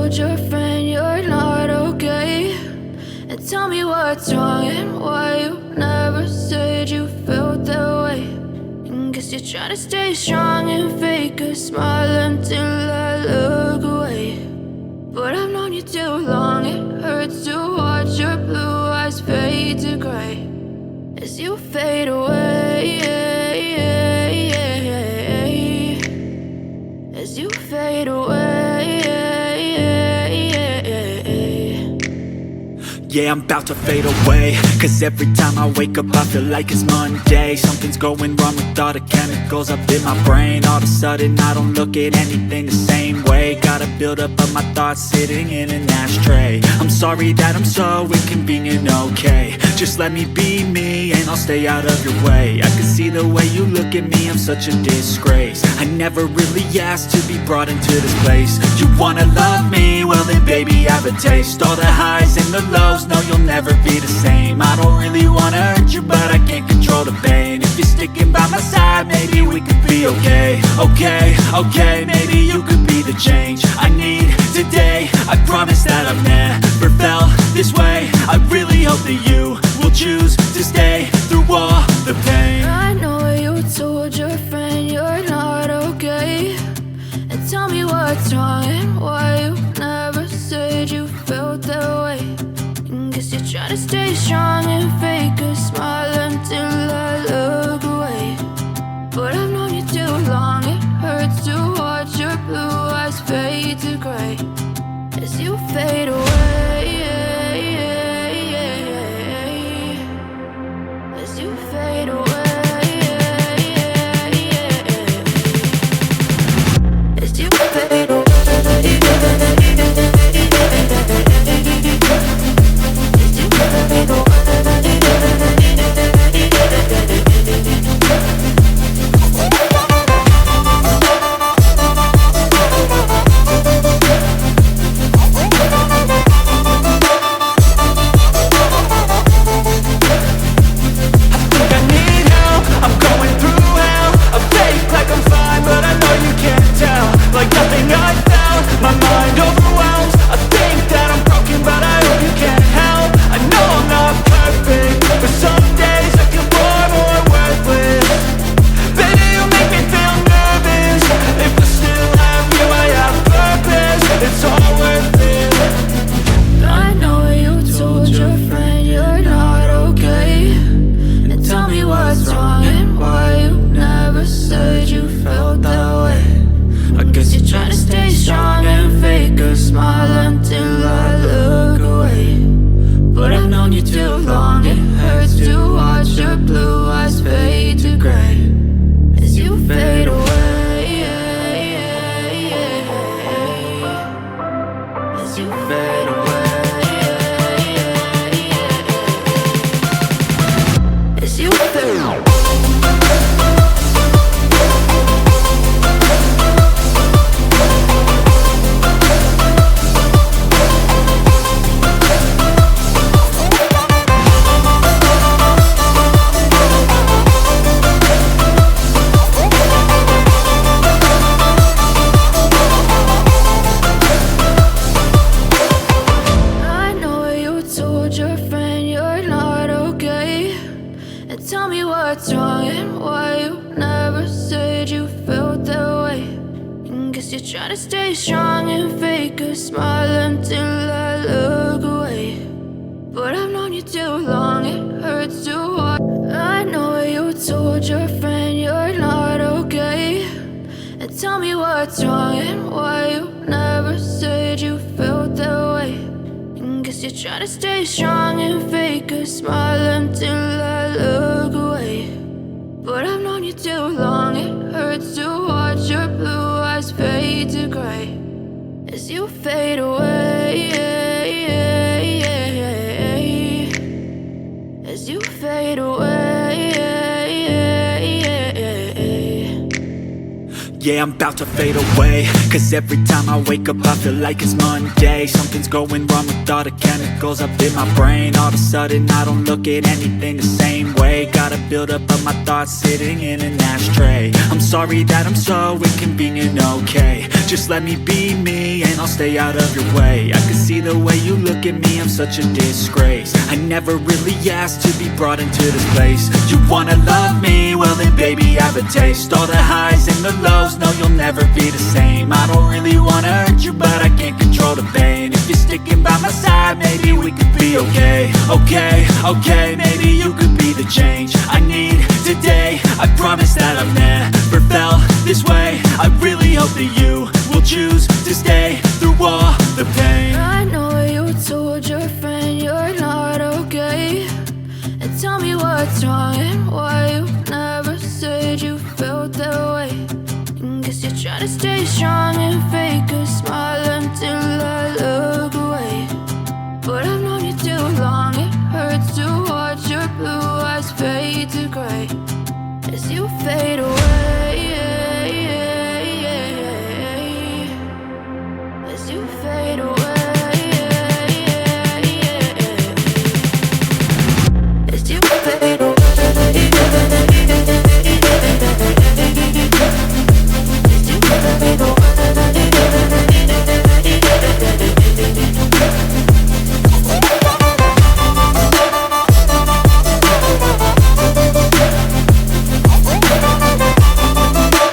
told your friend you're not okay, and tell me what's wrong and why you never said you felt that way. And guess you're trying to stay strong and fake a smile until I look away. But I've known you too long, it hurts to watch your blue eyes fade to gray as you fade away, as you fade away. Yeah, I'm about to fade away, cause every time I wake up I feel like it's Monday. Something's going wrong with all the chemicals up in my brain. All of a sudden I don't look at anything the same way. Got a build up of my thoughts sitting in an ashtray. I'm sorry that I'm so inconvenient, okay. Just let me be me and I'll stay out of your way. I can see the way you look at me, I'm such a disgrace. I never really asked to be brought into this place. You wanna love me? Well then baby, have a taste. All the highs and the lows, no, you'll never be the same. I don't really wanna hurt you, but I can't control the pain. If you're sticking by my side, maybe we could be okay. Okay, maybe you could be the change I need today. I promise that I've never felt this way. I really hope that you will choose to stay through all the pain. I know you told your friend you're not okay, and tell me what's wrong and why you never said you felt that way. Guess you're trying to stay strong and fake a smile until I look away. But I've known you too long, it hurts to watch your blue eyes fade to gray as you fade away, as you fade away, as you fade away. Yeah, I'm about to fade away, cause every time I wake up I feel like it's Monday. Something's going wrong with all the chemicals up in my brain. All of a sudden I don't look at anything the same way. Gotta build up of my thoughts sitting in an ashtray. I'm sorry that I'm so inconvenient, okay. Just let me be me and I'll stay out of your way. I can see the way you look at me, I'm such a disgrace. I never really asked to be brought into this place. You wanna love me? Well then baby have a taste. All the highs and the lows, no you'll never be the same. I don't really wanna hurt you but I can't control the pain. If you're sticking by my side, maybe we could be okay. Okay, maybe you could be the change I need today. I promise that I've never felt this way. I really hope that you will choose to stay.